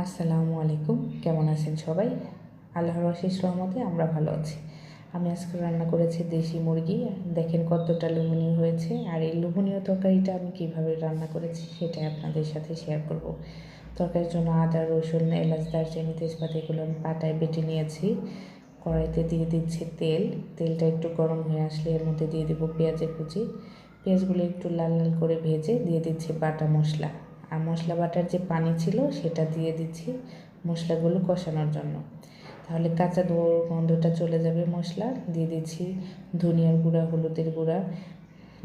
আসসালামু আলাইকুম, কেমন আছেন সবাই? আল্লাহর অশেষ রহমতে আমরা ভালো আছি। আমি আজকে রান্না করেছি দেশি মুরগি। দেখেন কতটা লোভনীয় হয়েছে। আর এই লোভনীয় তরকারিটা আমি কীভাবে রান্না করেছি সেটাই আপনাদের সাথে শেয়ার করব। তরকারির জন্য আদা, রসুন, এলাচ, দারচিনি, তেজপাতা এগুলো আমি পাটায় বেটে নিয়েছি। কড়াইতে দিয়ে দিচ্ছি তেল। তেলটা একটু গরম হয়ে আসলে এর মধ্যে দিয়ে দেবো পেঁয়াজের কুচি। পেঁয়াজগুলো একটু লাল লাল করে ভেজে দিয়ে দিচ্ছি বাটা মশলা। আর মশলা বাটার যে পানি ছিল সেটা দিয়ে দিচ্ছি মশলাগুলো কষানোর জন্য। তাহলে কাঁচা গন্ধটা চলে যাবে। মশলা দিয়ে দিচ্ছি ধনিয়ার গুঁড়া, হলুদের গুঁড়া,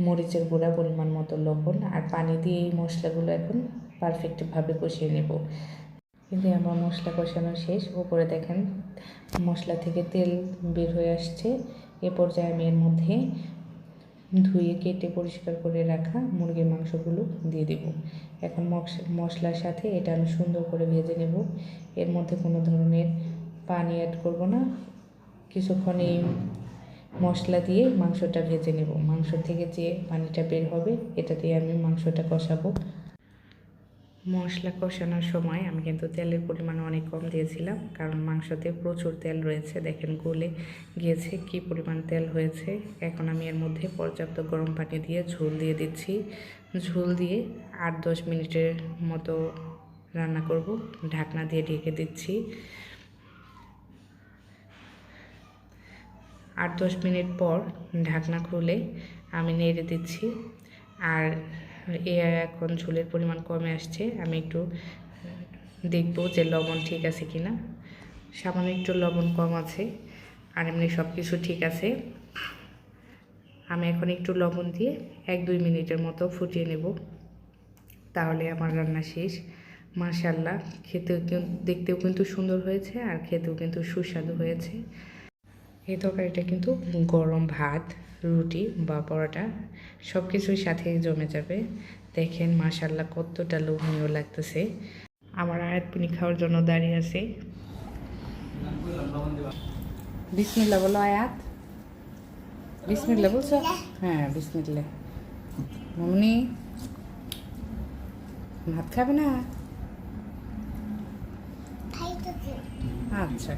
মরিচের গুঁড়া, পরিমাণ মতো লবণ আর পানি দিয়ে এই মশলাগুলো এখন পারফেক্টভাবে কষিয়ে নেব। কিন্তু আমার মশলা কষানো শেষ। ওপরে দেখেন মশলা থেকে তেল বের হয়ে আসছে। এ পর্যায়ে আমি এর মধ্যে ধুয়ে কেটে পরিষ্কার করে রাখা মুরগির মাংসগুলো দিয়ে দেব। এখন মশলার সাথে এটা আমি সুন্দর করে ভেজে নেব। এর মধ্যে কোনো ধরনের পানি অ্যাড করব না। কিছুক্ষণ এই মশলা দিয়ে মাংসটা ভেজে নেব। মাংস থেকে যে পানিটা বের হবে এটা দিয়ে আমি মাংসটা কষাবো। মশলা কষানোর সময় আমি কিন্তু তেলের পরিমাণ অনেক কম দিয়েছিলাম, কারণ মাংসতে প্রচুর তেল রয়েছে। দেখেন গলে গিয়েছে কি পরিমাণ তেল হয়েছে। এখন আমি এর মধ্যে পর্যাপ্ত গরম পানি দিয়ে ঝোল দিয়ে দিচ্ছি। ঝোল দিয়ে 8-10 মিনিটের মতো রান্না করব। ঢাকনা দিয়ে ঢেকে দিচ্ছি। 8-10 মিনিট পর ঢাকনা খুলে আমি নেড়ে দিচ্ছি। আর এখন ঝোলের পরিমাণ কমে আসছে। আমি একটু দেখব যে লবণ ঠিক আছে কি না। সামান্য একটু লবণ কম আছে, আর এমনি সব কিছু ঠিক আছে। আমি এখন একটু লবণ দিয়ে 1-2 মিনিটের মতো ফুটিয়ে নেব। তাহলে আমার রান্না শেষ। মাশাআল্লাহ, দেখতেও কিন্তু সুন্দর হয়েছে আর খেতেও কিন্তু সুস্বাদু হয়েছে। এই তরকারিটা কিন্তু গরম ভাত, রুটি বা পরোটা সব কিছুর সাথে জমে যাবে। দেখেন মাশাআল্লাহ কতটা লোভনীয় লাগতেছে। আমার আয়াত পিনি খাওয়ার জন্য দাঁড়িয়ে আছে। বিসমিল্লাহ বলো আয়াত। বিসমিল্লাহ বলছো? হ্যাঁ, বিসমিল্লাহ। মামনি ভাত খাবে না? আচ্ছা,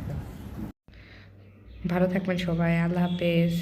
ভালো থাকবেন সবাই। আল্লাহ হাফেজ।